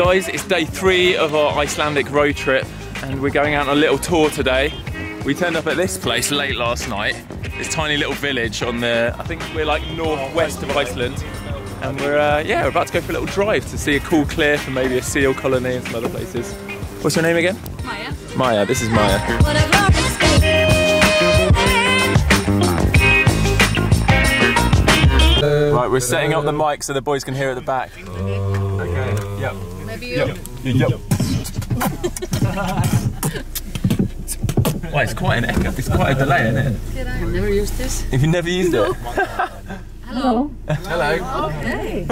guys, it's day 3 of our Icelandic road trip and we're going out on a little tour today. We turned up at this place late last night, this tiny little village on the, I think we're like northwest of Iceland, and we're we're about to go for a little drive to see a cool cliff and maybe a seal colony and some other places. What's your name again? Maya. Maya, this is Maya. Right, we're setting up the mic so the boys can hear at the back. Okay, yep. Maybe you. Yep. Well, it's quite an echo, it's quite a delay, isn't it? I've never used this. If you've never used it? Hello. Hello. Okay.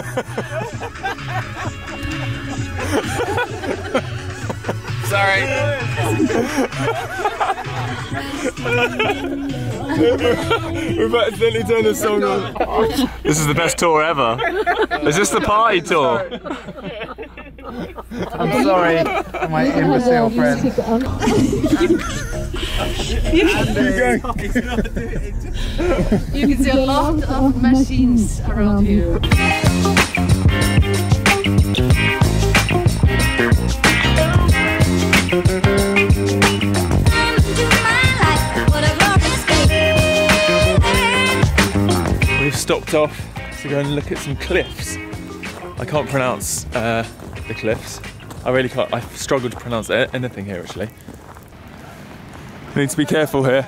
Sorry. We've accidentally turned the song on. This is the best tour ever. Is this the party tour? I'm sorry, my imbecile friend. You can see a lot of machines around here. We've stopped off to go and look at some cliffs. I can't pronounce the cliffs. I really can't. I struggle to pronounce anything here actually. I need to be careful here.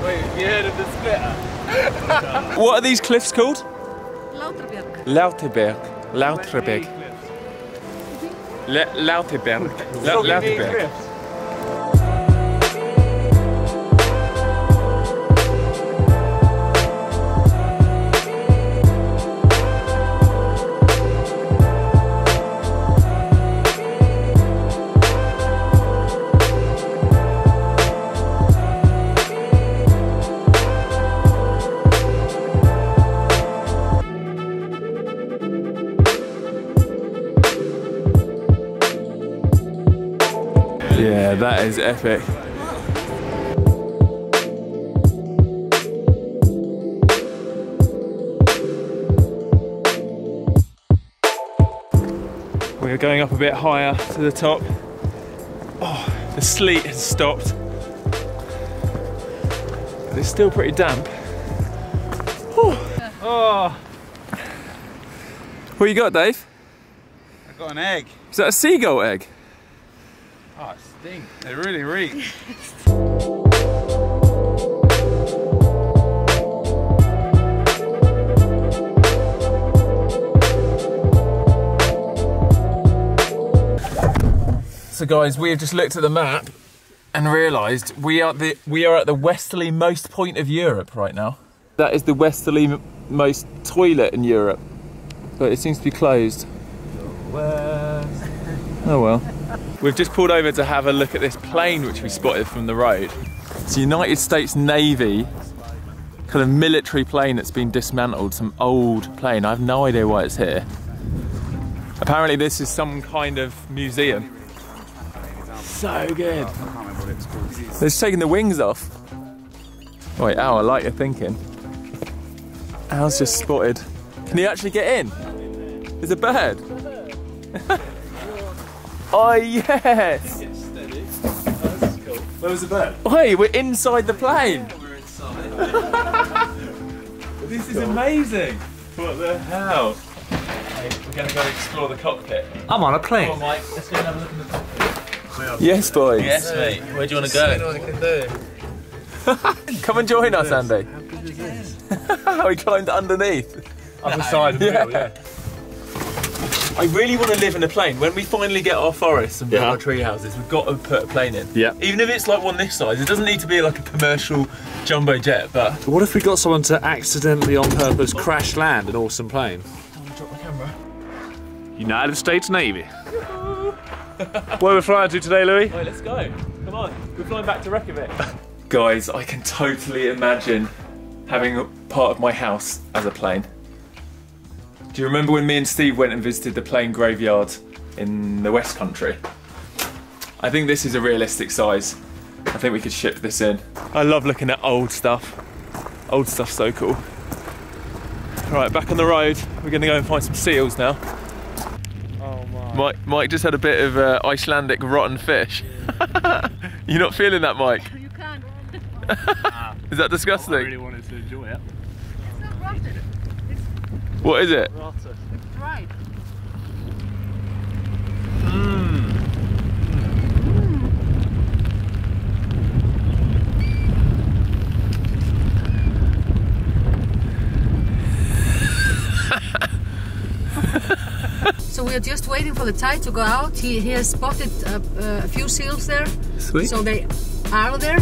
Wait, you heard of the splitter? What are these cliffs called? Lauterbach. Lauterbach. Lauterbach. Lauterbach. Lauterbach. Yeah, that is epic. We're going up a bit higher to the top. Oh, the sleet has stopped. But it's still pretty damp. Oh. What you got, Dave? I got an egg. Is that a seagull egg? Oh, it stinks. It really reeks. So guys, we have just looked at the map and realised we are at the westerly-most point of Europe right now. That is the westerly-most toilet in Europe, but it seems to be closed. Oh well. We've just pulled over to have a look at this plane which we spotted from the road. It's a United States Navy kind of military plane that's been dismantled, some old plane. I have no idea why it's here. Apparently this is some kind of museum. So good. They're just taking the wings off. Wait, Al, I like your thinking. Al's just spotted. Can you actually get in? There's a bird. Oh yes! Where was the bird? Oi, we're inside the plane! We're inside. This is amazing! What the hell? Hey, we're going to go explore the cockpit. I'm on a plane. Come on, Mike, let's go and have a look in the cockpit. Yes, boys. Yes, mate. Where do you want to go? I know what I can do. Come and join us, Andy. We climbed underneath. Other side of the wheel, yeah. I really want to live in a plane. When we finally get our forests and build our tree houses, we've got to put a plane in. Yeah. Even if it's like one this size, it doesn't need to be like a commercial jumbo jet, but... What if we got someone to accidentally, on purpose, crash land an awesome plane? I don't want to drop my camera. United States Navy. Where we're flying to today, Louis? Right, let's go. Come on. We're flying back to Reykjavik. Guys, I can totally imagine having a part of my house as a plane. Do you remember when me and Steve went and visited the plane graveyard in the West Country? I think this is a realistic size. I think we could ship this in. I love looking at old stuff. Old stuff's so cool. Right, back on the road. We're going to go and find some seals now. Oh my. Mike just had a bit of Icelandic rotten fish. You're not feeling that, Mike? You can't. Is that disgusting? I really wanted to enjoy it. It's not rotten. It's What is it? Rotter. dried. So we are just waiting for the tide to go out. He has spotted a few seals there. Sweet. So they are there.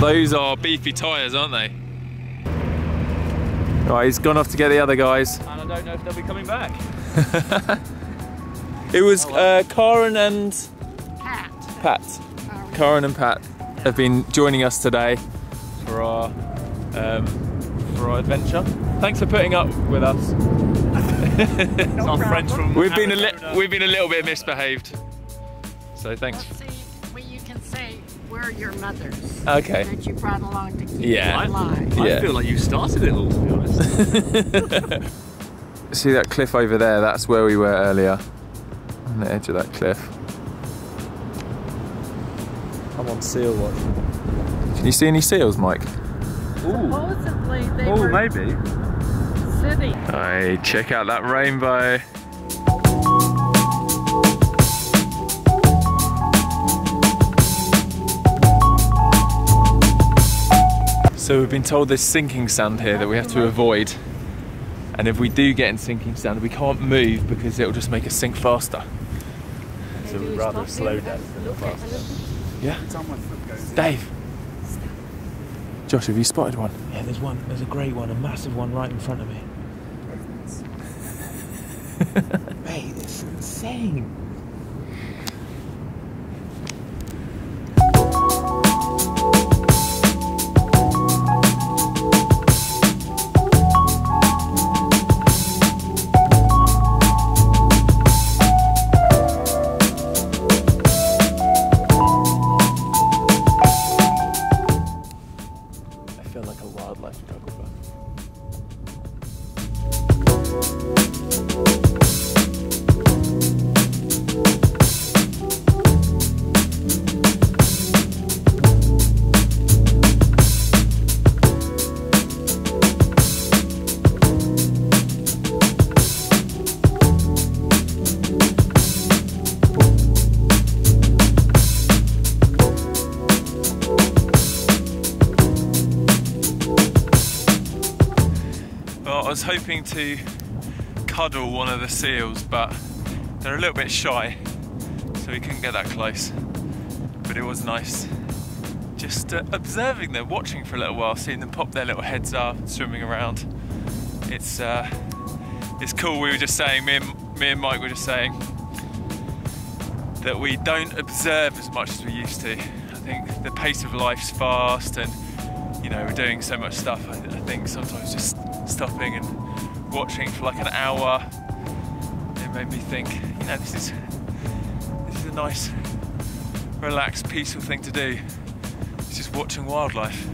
Those are beefy tyres, aren't they? Right, he's gone off to get the other guys. And I don't know if they'll be coming back. It was Karen and Pat. Karen and Pat have been joining us today for our adventure. Thanks for putting up with us. It's our friends from We've been a Arizona. little bit misbehaved. So thanks. Let's see what you can say. We're your mothers. Okay. That you brought along to keep Yeah. you alive. Yeah. I feel like you started it all, to be honest. See that cliff over there? That's where we were earlier. On the edge of that cliff. I'm on seal watch. Can you see any seals, Mike? Supposedly they Oh, were maybe. sitting. Hey, check out that rainbow. So we've been told there's sinking sand here that we have to avoid. And if we do get in sinking sand, we can't move because it'll just make us sink faster. So we'd rather slow down than Look at fast. Yeah? Dave. Josh, have you spotted one? Yeah, there's one. There's a great one, a massive one right in front of me. Mate, it's insane. I feel like a wildlife photographer. Well, I was hoping to cuddle one of the seals, but they're a little bit shy, so we couldn't get that close. But it was nice just observing them, watching for a little while, seeing them pop their little heads up and swimming around. It's cool. We were just saying, me and Mike were just saying that we don't observe as much as we used to. I think the pace of life's fast, and you know, we're doing so much stuff. I think sometimes just stopping and watching for like an hour, it made me think, you know, this is a nice, relaxed, peaceful thing to do. It's just watching wildlife.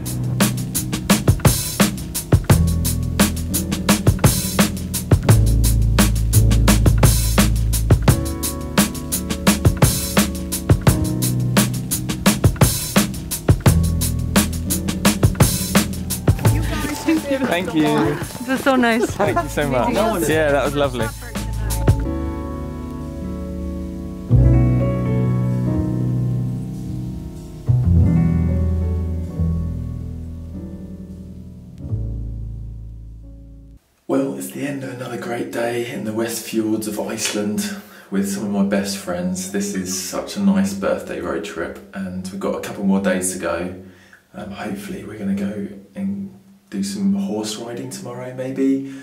Thank you. It was so nice. Thank you so much. Yeah, that was lovely. Well, it's the end of another great day in the Westfjords of Iceland with some of my best friends. This is such a nice birthday road trip, and we've got a couple more days to go. Hopefully we're going to go and do some horse riding tomorrow, maybe.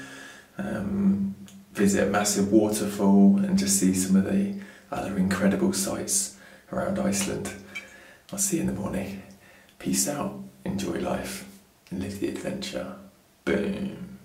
Visit a massive waterfall and just see some of the other incredible sights around Iceland. I'll see you in the morning. Peace out, enjoy life, and live the adventure. Boom.